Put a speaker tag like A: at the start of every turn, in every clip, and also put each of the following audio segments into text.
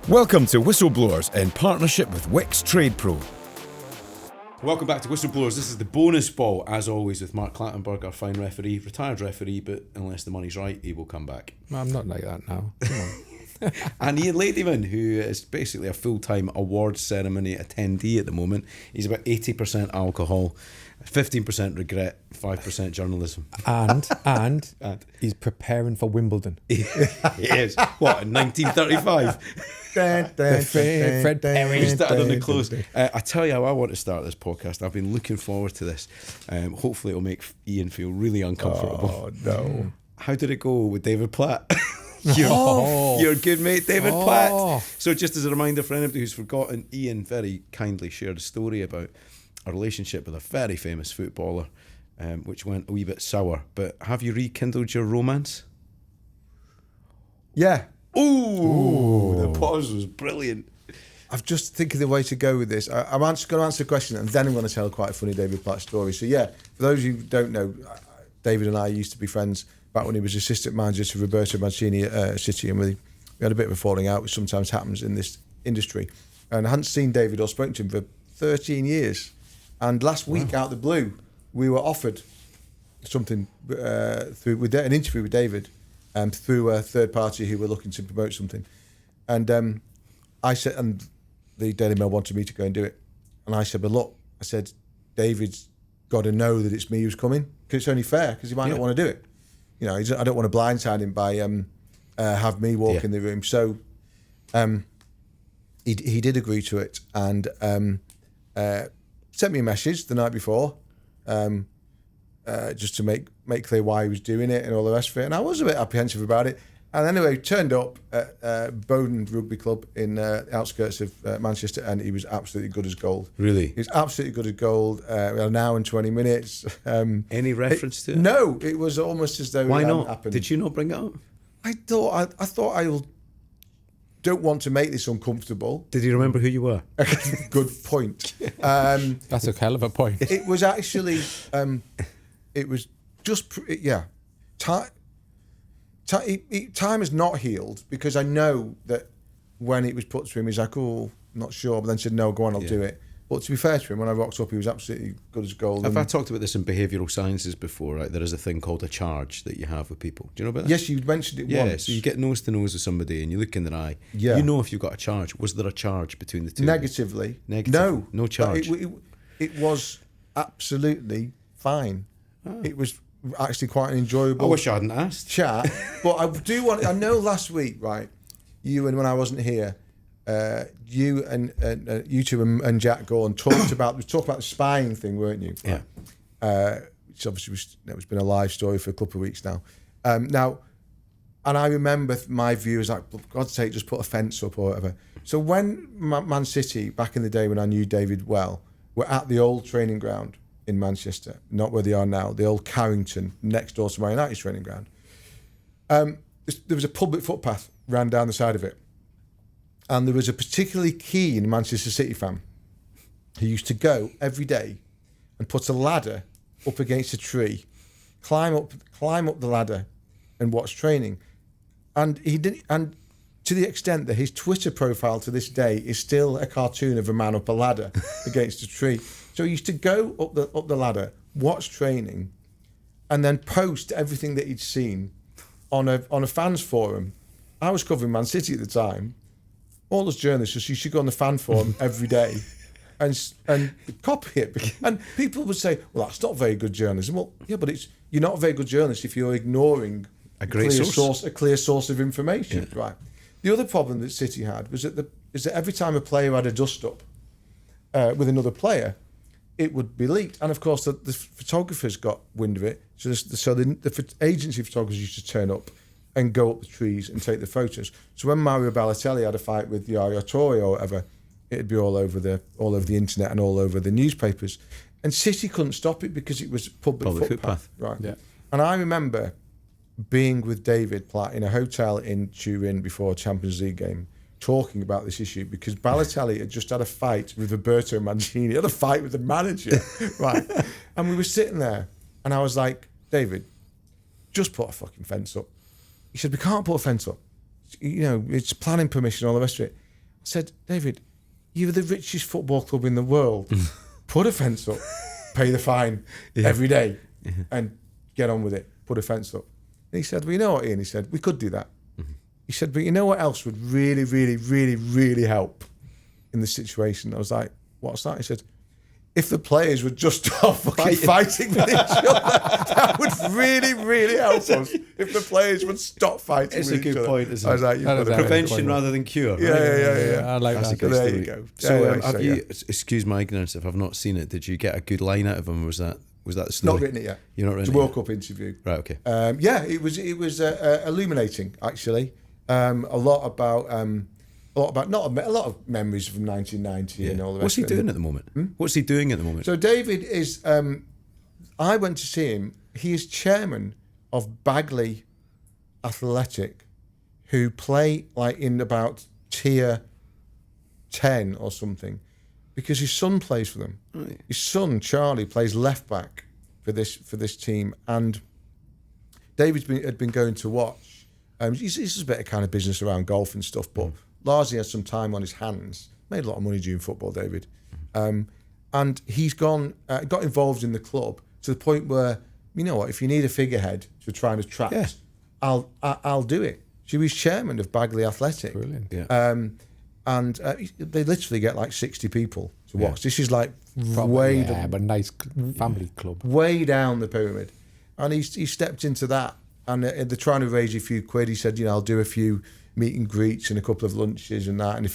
A: Welcome to Whistleblowers in partnership with Wix Trade Pro.
B: Welcome back to Whistleblowers. This is the bonus ball, as always, with Mark Clattenburg, our fine referee, retired referee, but unless the money's right, he will come back.
C: I'm not like that now. Come on.
B: And Ian Ladyman, who is basically a full-time awards ceremony attendee at the moment. He's about 80% alcohol, 15% regret, 5% journalism.
C: And he's preparing for Wimbledon.
B: He is. What, in 1935?
C: Fred Perry.
B: We started on the close. I tell you how I want to start this podcast. I've been looking forward to this. Hopefully it'll make Ian feel really uncomfortable.
C: Oh, no.
B: How did it go with David Platt? Your good mate David Platt. So just as a reminder for anybody who's forgotten, Ian very kindly shared a story about a relationship with a very famous footballer, which went a wee bit sour. But have you rekindled your romance?
D: Yeah.
B: Ooh, the pause was brilliant.
D: I'm just thinking the way to go with this. I'm going to answer the question and then I'm going to tell quite a funny David Platt story. So yeah, for those who don't know, David and I used to be friends back when he was assistant manager to Roberto Mancini at City, and we had a bit of a falling out, which sometimes happens in this industry. And I hadn't seen David or spoken to him for 13 years. And last week, out of the blue, we were offered something through an interview with David, through a third party who were looking to promote something. And I said, and the Daily Mail wanted me to go and do it. And I said, but look, I said, David's got to know that it's me who's coming, because it's only fair, because he might not want to do it. You know, I don't want to blindside him by have me walk in the room. So he did agree to it, and sent me a message the night before, just to make clear why he was doing it and all the rest of it. And I was a bit apprehensive about it. And anyway, he turned up at Bowden Rugby Club in the outskirts of Manchester, and he was absolutely good as gold.
B: Really?
D: He was absolutely good as gold. We had an hour and 20 minutes.
B: Any reference to it?
D: No, it was almost as though
B: Why
D: it
B: not?
D: hadn't happened.
B: Did you not bring it up?
D: I thought I don't want to make this uncomfortable.
B: Did you remember who you were?
D: Good point.
C: That's a hell of a point.
D: It was actually, it was just, Time has not healed, because I know that when it was put to him, he's like, oh, not sure, but then said, no, go on, I'll do it. But to be fair to him, when I rocked up, he was absolutely good as gold.
B: Have I talked about this in behavioural sciences before, right? There is a thing called a charge that you have with people. Do you know about that?
D: Yes, you mentioned it once.
B: Yeah, so you get nose to nose with somebody and you look in their eye.
D: Yeah.
B: You know if you've got a charge. Was there a charge between the two?
D: Negatively.
B: No charge.
D: It was absolutely fine. It was actually quite an enjoyable
B: I wish I hadn't asked.
D: chat. But I know last week, right, you and when I wasn't here, you and you two and Jack Gorn talked about the spying thing, weren't you?
B: Yeah.
D: Which obviously it's been a live story for a couple of weeks now. And I remember my view was like, for God's sake, just put a fence up or whatever. So when Man City, back in the day when I knew David well, were at the old training ground in Manchester, not where they are now, the old Carrington, next door to Man United's training ground, there was a public footpath ran down the side of it. And there was a particularly keen Manchester City fan who used to go every day and put a ladder up against a tree, climb up the ladder and watch training. And he did, and to the extent that his Twitter profile to this day is still a cartoon of a man up a ladder against a tree. So he used to go up the ladder, watch training, and then post everything that he'd seen on a fans forum. I was covering Man City at the time. All those journalists just used to go on the fan forum every day and copy it. And people would say, well, that's not very good journalism. Well, yeah, but you're not a very good journalist if you're ignoring a clear source of information. Yeah. Right. The other problem that City had was that every time a player had a dust-up with another player, it would be leaked. And of course, the photographers got wind of it. So the agency photographers used to turn up and go up the trees and take the photos. So when Mario Balotelli had a fight with Yaya Toure or whatever, it'd be all over the internet and all over the newspapers. And City couldn't stop it because it was public footpath. Right. Yeah. And I remember being with David Platt in a hotel in Turin before a Champions League game, talking about this issue, because Balotelli had just had a fight with Roberto Mancini, had a fight with the manager, right? And we were sitting there, and I was like, David, just put a fucking fence up. He said, we can't put a fence up. You know, it's planning permission, all the rest of it. said, David, you're the richest football club in the world. Put a fence up, pay the fine every day, and get on with it. Put a fence up. And he said, well, you know what, Ian? He said, we could do that. He said, but you know what else would really, really, really, really help in this situation? I was like, what's that? He said, if the players would just stop fighting with each other, that would really, really help us. If the players would stop fighting with each other.
B: It's a good point, isn't it?
D: I was like, you've got a
B: prevention rather than cure.
D: Yeah.
C: I like
B: That's
C: that.
B: a good
D: There
B: story.
D: you go.
B: So have you, excuse my ignorance if I've not seen it, did you get a good line out of him? Was that the story?
D: Not written it yet.
B: You're not written
D: it's a
B: it
D: World
B: yet?
D: Cup interview.
B: Right, okay.
D: It was illuminating, actually. A lot about not a lot of memories from 1990 and all the rest.
B: What's he
D: of it.
B: doing at the moment? What's he doing at the moment?
D: So David is. I went to see him. He is chairman of Bagley Athletic, who play like in about tier 10 or something, because his son plays for them.
B: Right.
D: His son Charlie plays left back for this team, and David had been going to watch. He's a bit of kind of business around golf and stuff, but largely has some time on his hands. Made a lot of money doing football, David, and he's got involved in the club to the point where, you know what, if you need a figurehead to try and attract, I'll do it. So he's chairman of Bagley Athletic.
C: Brilliant.
B: Yeah.
D: And they literally get like 60 people to watch. This is like
C: But nice family club.
D: way down the pyramid. And he stepped into that, and they're trying to raise a few quid. He said, I'll do a few meet and greets and a couple of lunches and that. And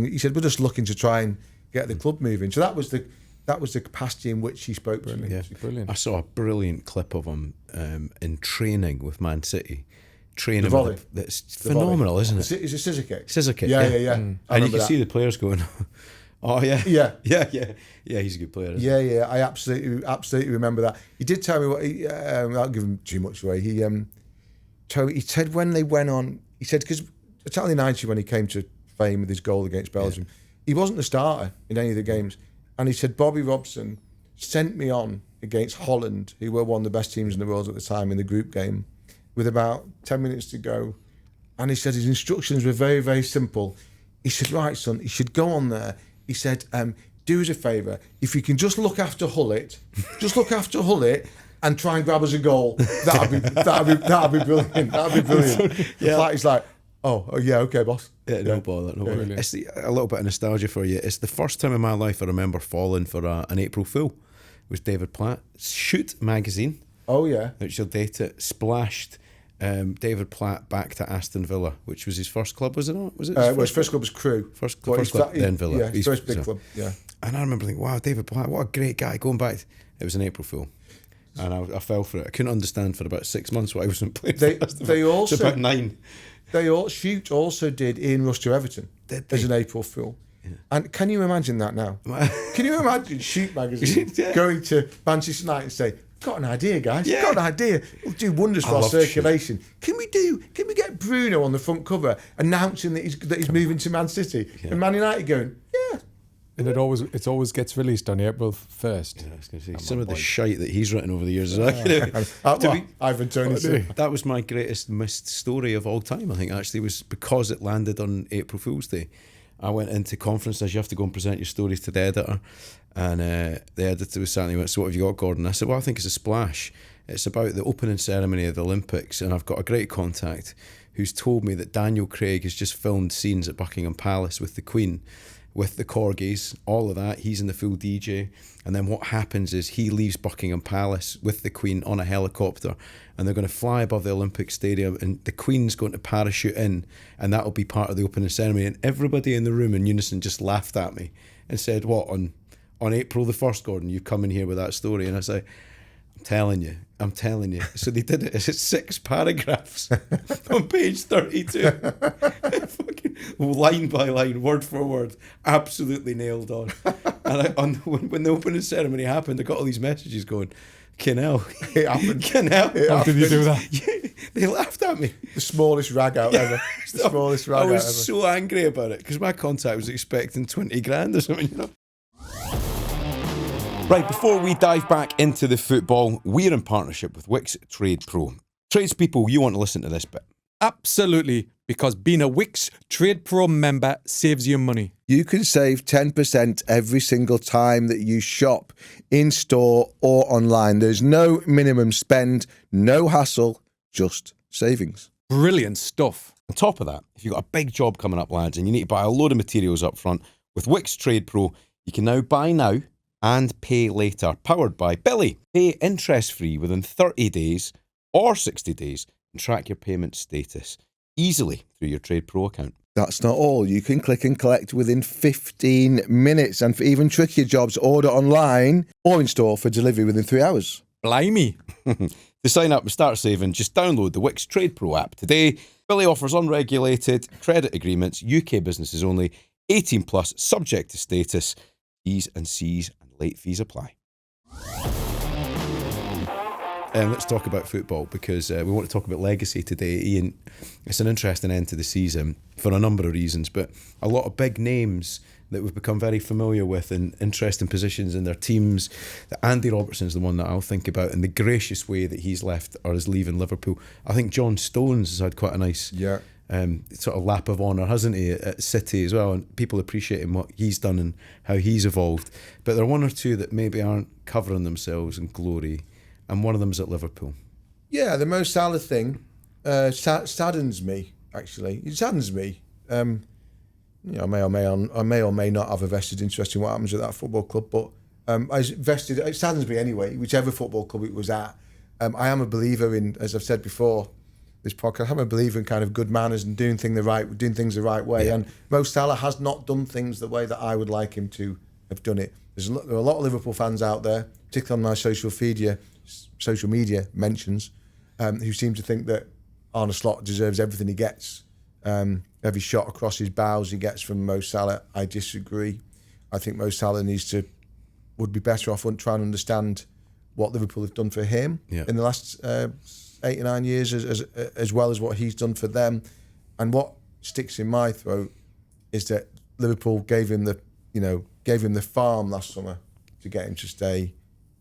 D: he said, we're just looking to try and get the club moving. So that was the capacity in which he spoke to me.
B: Yeah,
C: Brilliant.
B: I saw a brilliant clip of him in training with Man City. Training
D: The volley.
B: that's phenomenal, isn't it?
D: Is it scissor kick?
B: Scissor kick.
D: Yeah.
B: And you can see the players going, oh yeah,
D: Yeah.
B: He's a good player. Isn't
D: Yeah. I absolutely remember that. He did tell me what he. I'll give him too much away. He said when they went on. He said because Italia 90 when he came to fame with his goal against Belgium, he wasn't the starter in any of the games, and he said Bobby Robson sent me on against Holland, who were one of the best teams in the world at the time in the group game, with about 10 minutes to go, and he said his instructions were very, very simple. He said, right, son, you should go on there. He said, do us a favour, if you can just look after Hullet, and try and grab us a goal. That'd be brilliant. That'd be brilliant. He's like, oh yeah, okay, boss.
B: Yeah, no bother. It's a little bit of nostalgia for you. It's the first time in my life I remember falling for an April Fool. It was David Platt. Shoot magazine.
D: Oh yeah.
B: Which you'll date it. Splashed David Platt back to Aston Villa, which was his first club, was it not? Was it?
D: His first club was Crewe.
B: First club, then Villa.
D: Yeah, his first big club. Yeah.
B: And I remember thinking, wow, David Platt, what a great guy. Going back, it was an April Fool. And I fell for it. I couldn't understand for about 6 months why I wasn't playing.
D: They also
B: it's about 9.
D: Shoot also did Ian Rush to Everton as an April Fool. Yeah. And can you imagine that now? Can you imagine Shoot magazine going to Manchester United and say, got an idea, guys.
B: Yeah.
D: Got an idea. It'll do wonders for our circulation. Can we get Bruno on the front cover announcing that he's moving to Man City? Yeah. And Man United going, yeah.
C: And it always gets released on April 1st.
B: Yeah, I was going to say some of the shite that he's written over the years. Ivan
D: Tony.
B: That was my greatest missed story of all time. I think actually was because it landed on April Fool's Day. I went into conferences. You have to go and present your stories to the editor, and the editor was certainly went, "So what have you got, Gordon?" I said, "Well, I think it's a splash. It's about the opening ceremony of the Olympics, and I've got a great contact who's told me that Daniel Craig has just filmed scenes at Buckingham Palace with the Queen." With the corgis, all of that, he's in the full DJ, and then what happens is he leaves Buckingham Palace with the Queen on a helicopter, and they're going to fly above the Olympic Stadium, and the Queen's going to parachute in, and that'll be part of the opening ceremony. And everybody in the room in unison just laughed at me and said, "What, on April the 1st, Gordon, you come in here with that story?" And I say, I'm telling you. So they did it. It's 6 paragraphs on page 32. Fucking line by line, word for word, absolutely nailed on. And when the opening ceremony happened, I got all these messages going, Canel.
D: It happened.
B: Canel.
C: How did you do that?
B: Yeah, they laughed at me.
D: The smallest rag out ever. The smallest rag out ever.
B: I was so angry about it because my contact was expecting 20 grand or something, you know. Right, before we dive back into the football, we're in partnership with Wix Trade Pro. Tradespeople, you want to listen to this bit.
C: Absolutely because being a Wix Trade Pro member saves you money.
D: You can save 10% every single time that you shop in store or online. There's no minimum spend, no hassle, just savings.
C: Brilliant stuff.
B: On top of that, if you've got a big job coming up, lads, and you need to buy a load of materials up front, with Wix Trade Pro, you can now buy now and pay later. Powered by Billy. Pay interest-free within 30 days or 60 days and track your payment status easily through your Trade Pro account.
D: That's not all. You can click and collect within 15 minutes. And for even trickier jobs, order online or in store for delivery within 3 hours.
C: Blimey.
B: To sign up and start saving, just download the Wix Trade Pro app today. Billy offers unregulated credit agreements, UK businesses only, 18 plus, subject to status, T's and C's and late fees apply. Let's talk about football, because we want to talk about legacy today. Ian, it's an interesting end to the season for a number of reasons, but a lot of big names that we've become very familiar with in interesting positions in their teams. Andy Robertson's the one that I'll think about, and the gracious way that he's left or is leaving Liverpool. I think John Stones has had quite a nice sort of lap of honour, hasn't he, at City as well, and people appreciating what he's done and how he's evolved. But there are one or two that maybe aren't covering themselves in glory, and one of them's at Liverpool.
D: Yeah, the Mo Salah thing saddens me, actually. It saddens me. I may or may not have a vested interest in what happens at that football club, but it saddens me anyway, whichever football club it was at. I am a believer in, as I've said before, this podcast, I'm a believer in kind of good manners and doing things the right way. Yeah. And Mo Salah has not done things the way that I would like him to have done it. There are a lot of Liverpool fans out there, particularly on my social media mentions, who seem to think that Arne Slot deserves everything he gets. Every shot across his bows he gets from Mo Salah. I disagree. I think Mo Salah would be better off trying to understand what Liverpool have done for him in the last 8 or 9 years, as well as what he's done for them. And what sticks in my throat is that Liverpool gave him the farm last summer to get him to stay.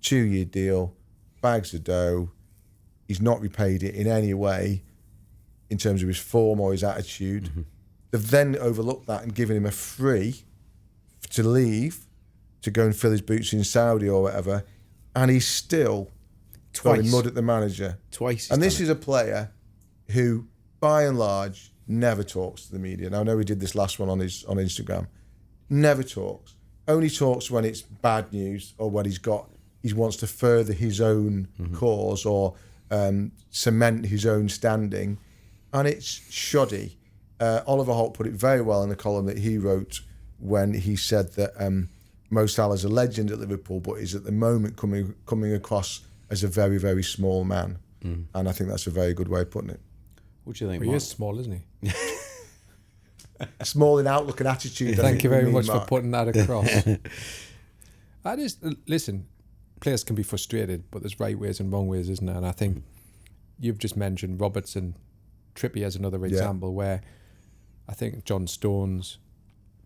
D: 2-year deal, bags of dough. He's not repaid it in any way in terms of his form or his attitude. Mm-hmm. They've then overlooked that and given him a free to leave, to go and fill his boots in Saudi or whatever, and he's still throwing mud at the manager.
B: Twice.
D: And this is a player who, by and large, never talks to the media. Now, I know he did this last one on Instagram. Never talks. Only talks when it's bad news or when he wants to further his own cause or cement his own standing. And it's shoddy. Oliver Holt put it very well in the column that he wrote when he said that Mo Salah's a legend at Liverpool, but is at the moment coming across as a very, very small man. And I think that's a very good way of putting it.
B: What do you think,
C: He
B: Mark?
C: is small, isn't he?
D: Small in outlook and attitude.
C: Thank you very much for putting that across. Listen, players can be frustrated, but there's right ways and wrong ways, isn't there? And I think you've just mentioned Robertson. Trippier as another example where I think John Stones,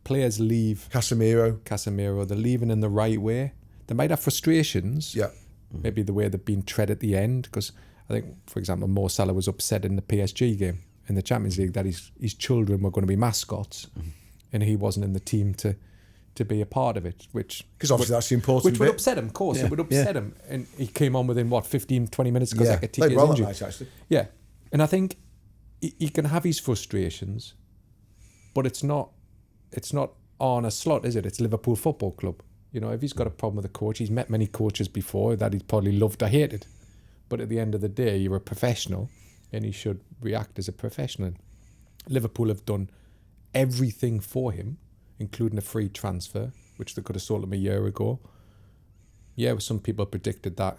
C: players leave. Casemiro, they're leaving in the right way. They might have frustrations.
D: Yeah.
C: Maybe the way they've been tread at the end, because I think, for example, Mo Salah was upset in the PSG game in the Champions League that his children were going to be mascots, and he wasn't in the team to be a part of it,
D: because obviously that's the important
C: which would
D: bit.
C: upset him, of course. It would upset him, and he came on within 15-20 minutes because like a
D: played well
C: injury.
D: that night, actually.
C: Yeah, and I think he can have his frustrations, but it's not on a slot, is it? It's Liverpool Football Club. You know, if he's got a problem with a coach, he's met many coaches before that he's probably loved or hated. But at the end of the day, you're a professional, and he should react as a professional. Liverpool have done everything for him, including a free transfer, which they could have sold him a year ago. Yeah, some people predicted that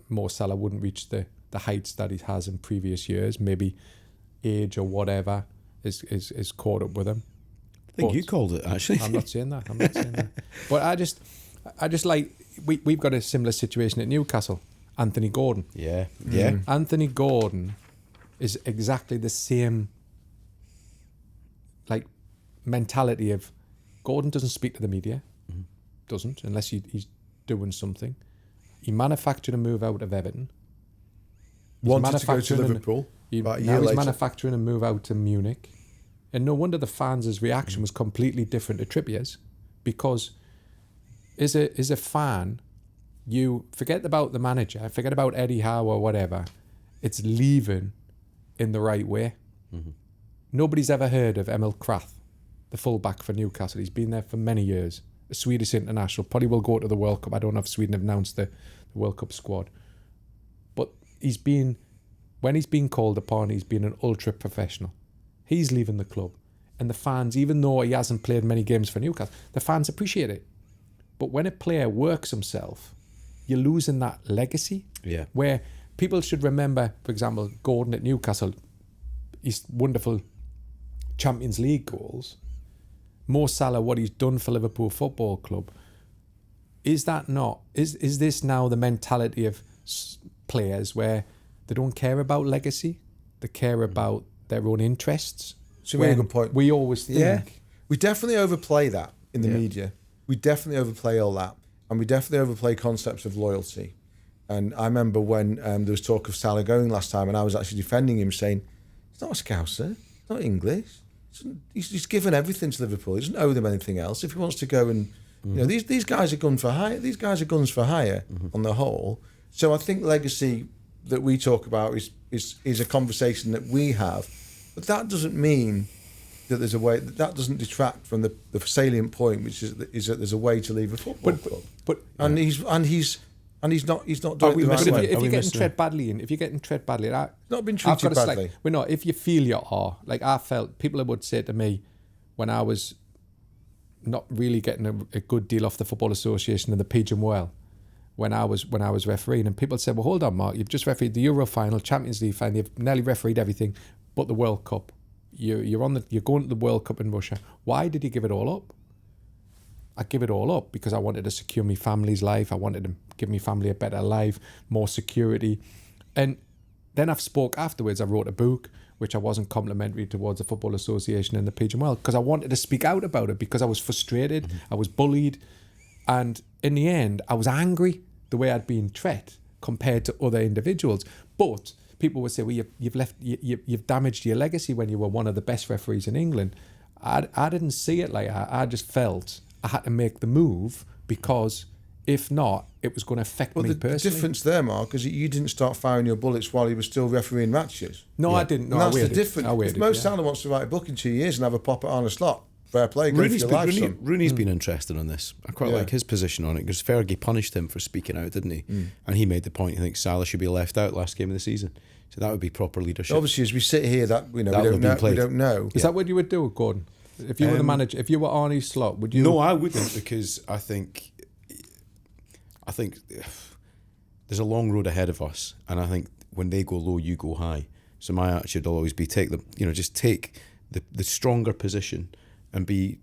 C: Mo Salah wouldn't reach the heights that he has in previous years. Maybe age or whatever is caught up with him.
B: I think you called it, actually.
C: I'm not saying that. But I just like, we've got a similar situation at Newcastle. Anthony Gordon.
B: Yeah.
C: Anthony Gordon is exactly the same like mentality of Gordon doesn't speak to the media. Doesn't, unless he's doing something. He manufactured a move out of Everton.
D: Wanted to go to Liverpool. About a
C: Now
D: year
C: he's
D: later.
C: manufacturing and move out to Munich. And no wonder the fans' reaction was completely different to Trippier's, because as a fan, you forget about the manager, forget about Eddie Howe or whatever. It's leaving in the right way.
B: Mm-hmm.
C: Nobody's ever heard of Emil Krath, the fullback for Newcastle. He's been there for many years. A Swedish international. Probably will go to the World Cup. I don't know if Sweden have announced the World Cup squad. But when he's been called upon, he's been an ultra professional. He's leaving the club. And the fans, even though he hasn't played many games for Newcastle, the fans appreciate it. But when a player works himself, you're losing that legacy.
B: Yeah.
C: Where people should remember, for example, Gordon at Newcastle, his wonderful Champions League goals. Mo Salah, what he's done for Liverpool Football Club. Is this now the mentality of players where they don't care about legacy? They care about their own interests?
D: It's a really good point.
C: We always think...
D: We definitely overplay that in the media. We definitely overplay all that. And we definitely overplay concepts of loyalty. And I remember when there was talk of Salah going last time, and I was actually defending him, saying, he's not a Scouser, he's not English. He's given everything to Liverpool. He doesn't owe them anything else. If he wants to go and... You know, these guys are guns for hire. These guys are guns for hire on the whole. So I think legacy that we talk about is a conversation that we have. But that doesn't mean that there's a way... That doesn't detract from the salient point, which is that there's a way to leave a football club. He's not doing it the right way.
C: If you're getting tread badly in,
D: Not been treated badly.
C: We're not. If you feel you are, like I felt, people would say to me when I was not really getting a good deal off the Football Association and the Pigeon Well, when I was refereeing, and people said, "Well, hold on, Mark, you've just refereed the Euro final, Champions League final, you've nearly refereed everything, but the World Cup. You're going to the World Cup in Russia. Why did you give it all up?" I give it all up because I wanted to secure my family's life. I wanted to give my family a better life, more security. And then I've spoke afterwards. I wrote a book, which I wasn't complimentary towards the Football Association and the Pigeon Well, because I wanted to speak out about it because I was frustrated. I was bullied. And in the end, I was angry the way I'd been treated compared to other individuals. But people would say, well, you've damaged your legacy when you were one of the best referees in England. I didn't see it like that. I just felt I had to make the move because if not, it was going to affect me personally. The
D: difference there, Mark, is that you didn't start firing your bullets while you were still refereeing matches.
C: No, I didn't. No,
D: and that's the difference. If Mo Salah wants to write a book in 2 years and have a pop at Arne Slot, fair play.
B: Rooney's been interested on this. I quite like his position on it because Fergie punished him for speaking out, didn't he? And he made the point. I think Salah should be left out last game of the season. So that would be proper leadership.
D: Obviously, as we sit here, we don't know.
C: Is that what you would do, Gordon? If you were the manager, if you were Arnie Slot, would you?
B: No, I wouldn't, because I think there's a long road ahead of us, and I think when they go low, you go high. So my attitude will always be take the stronger position and be,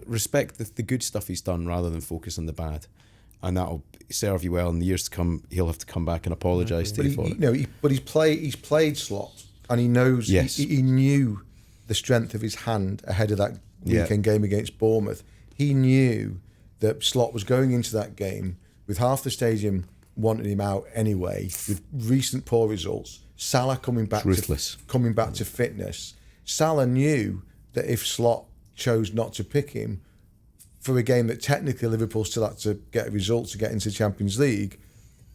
B: respect the good stuff he's done rather than focus on the bad, and that'll serve you well in the years to come. He'll have to come back and apologise to you for it.
D: But he's played Slot, and he knows.
B: Yes.
D: He knew the strength of his hand ahead of that weekend game against Bournemouth. He knew that Slot was going into that game with half the stadium wanting him out anyway, with recent poor results. Salah coming back to fitness. Salah knew that if Slot chose not to pick him for a game that technically Liverpool still had to get a result to get into the Champions League,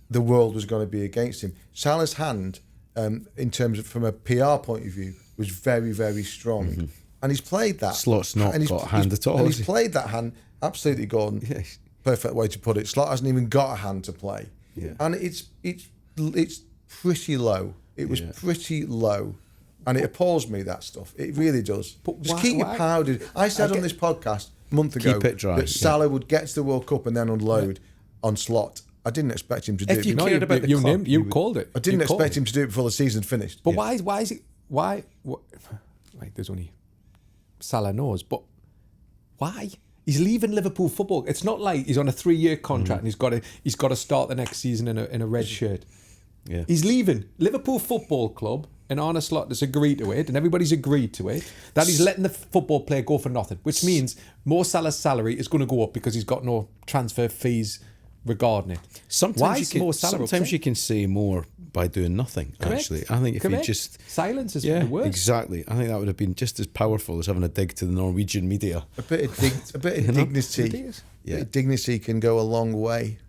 D: the world was going to be against him. Salah's hand, in terms of from a PR point of view, was very, very strong. And he's played that.
B: Slot's not got a hand at all.
D: And he's played that hand, absolutely, Gordon.
B: Yes.
D: Perfect way to put it. Slot hasn't even got a hand to play.
B: Yeah.
D: And it's pretty low. It was pretty low. And it appalls me, that stuff. It really does.
C: But
D: just keep your powder. I said on this podcast a month ago that Salah would get to the World Cup and then unload on Slot. I didn't expect him to do it.
B: If you cared about the club,
C: you called it.
D: I didn't expect him to do it before the season finished.
C: But why is it... Why? Right, there's only Salah knows, but why? He's leaving Liverpool football. It's not like he's on a 3-year contract and he's got to start the next season in a red shirt.
B: Yeah.
C: He's leaving Liverpool Football Club, and Arne Slot has agreed to it, and everybody's agreed to it, that he's letting the football player go for nothing, which means Mo Salah's salary is going to go up because he's got no transfer fees regarding it.
B: Sometimes
C: Why
B: you
C: is
B: can,
C: Mo Salah
B: sometimes
C: upset?
B: you can say more by doing nothing.
C: Correct.
B: Actually, I think if
C: Correct.
B: you just
C: silence is the worst.
B: exactly. I think that would have been just as powerful as having a dig to the Norwegian media.
D: A bit of dignity.
C: Ideas.
D: A bit of dignity can go a long way,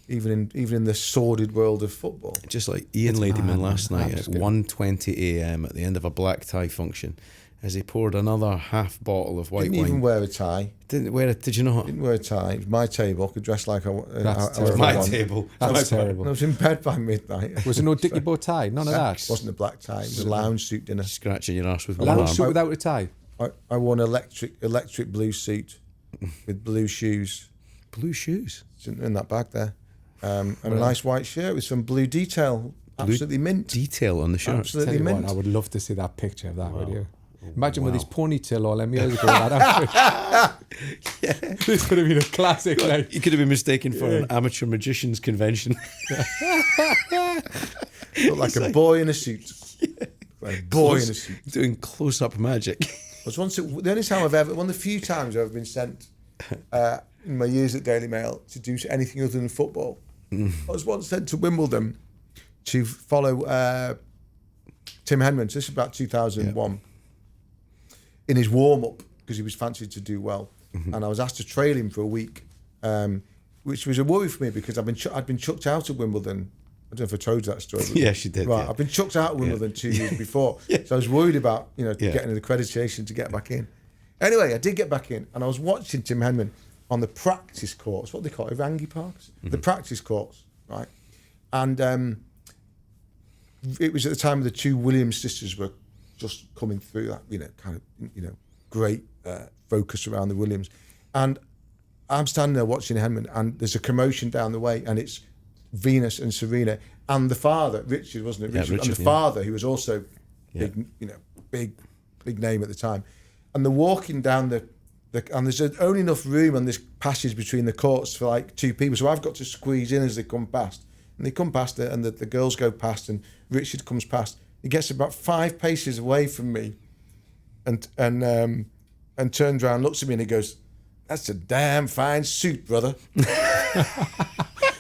D: even in the sordid world of football.
B: Just like Ian Ladyman last night at
C: Absolutely.
B: 1:20 a.m. at the end of a black tie function, as he poured another half bottle of white
D: Didn't
B: wine.
D: even wear a tie.
B: Didn't wear it? Did you not?
D: Didn't wear a tie. It was my table. I could dress like I
C: That's
D: however I
B: My
D: want.
B: table.
C: That's terrible.
D: I was in bed by midnight.
C: Was there no dicky bow tie? None of that.
D: It wasn't a black tie. It was a lounge suit dinner.
B: Scratching your ass with one
C: Lounge
B: arm.
C: suit without a tie.
D: I wore an electric blue suit with blue shoes.
B: Blue shoes.
D: It's in that bag there. And a nice white shirt with some blue detail. Absolutely mint.
B: Detail on the shirt.
C: Tell
D: Absolutely
C: you
D: mint.
C: what, I would love to see that picture of that, would you? Imagine with his ponytail all them years ago. That outfit. This would have been a classic. Like,
B: You could have been mistaken for an amateur magician's convention.
D: Looked like a boy in a suit. Like a boy in a suit.
B: Doing close-up magic.
D: The only time one of the few times I've ever been sent in my years at Daily Mail to do anything other than football. I was once sent to Wimbledon to follow Tim Henman. So this is about 2001. In his warm-up, because he was fancied to do well. And I was asked to trail him for a week, which was a worry for me because I'd been chucked out of Wimbledon. I don't know if I told you that story.
B: Yes, you did.
D: Right,
B: Yeah.
D: I've been chucked out of Wimbledon 2 years before. So I was worried about getting an accreditation to get back in. Anyway, I did get back in, and I was watching Tim Henman on the practice courts, what they call it, Rangi Parks? The practice courts, right? And it was at the time the two Williams sisters were just coming through that, great focus around the Williams. And I'm standing there watching Henman, and there's a commotion down the way, and it's Venus and Serena, and the father, Richard, wasn't it? Richard, and the father, who was also big name at the time. And they're walking down and there's only enough room on this passage between the courts for like two people. So I've got to squeeze in as they come past. And they come past it, and the girls go past, and Richard comes past. He gets about 5 paces away from me, and turns around, looks at me, and he goes, "That's a damn fine suit, brother."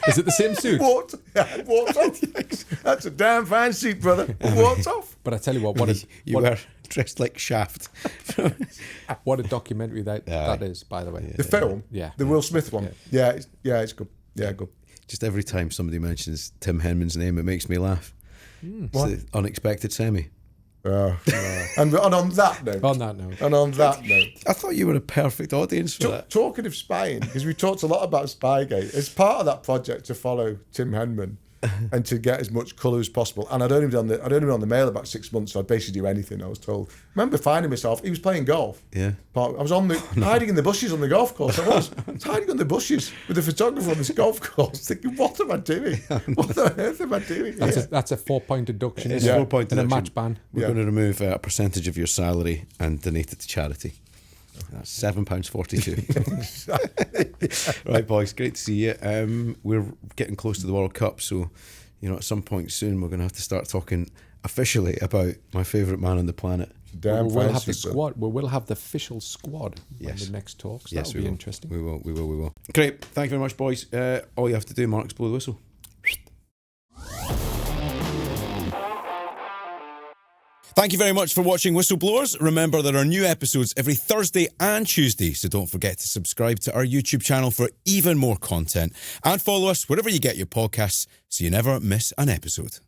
C: is it the same suit?
D: Walked off. That's a damn fine suit, brother. Walked off.
C: But I tell you what,
B: You were dressed like Shaft.
C: what a documentary that is, by the way.
D: The film, the Will Smith one. Yeah, it's good. Yeah, good.
B: Just every time somebody mentions Tim Henman's name, it makes me laugh. It's the unexpected semi.
D: And on that note,
B: I thought you were a perfect audience for that.
D: Talking of spying, because we talked a lot about Spygate, it's part of that project to follow Tim Henman and to get as much colour as possible. And I'd only been on the Mail about 6 months, so I'd basically do anything, I was told. I remember finding myself, he was playing golf.
B: Yeah.
D: I was hiding in the bushes on the golf course. I was hiding on the bushes with the photographer on this golf course, thinking, what am I doing? What on earth am I doing?
C: That's a 4-point deduction.
B: It's
C: Isn't it?
B: 4-point
C: And a
B: deduction.
C: match ban.
B: We're going to remove a percentage of your salary and donate it to charity. That's £7.42. Right, boys, great to see you. We're getting close to the World Cup, so at some point soon we're going to have to start talking officially about my favourite man on the planet.
C: We will have the squad. We will have the official squad when the next talks.
B: Yes,
C: that'll be interesting.
B: We will. Great. Thank you very much, boys. All you have to do, Mark, is blow the whistle. Thank you very much for watching Whistleblowers. Remember, there are new episodes every Thursday and Tuesday, so don't forget to subscribe to our YouTube channel for even more content. And follow us wherever you get your podcasts so you never miss an episode.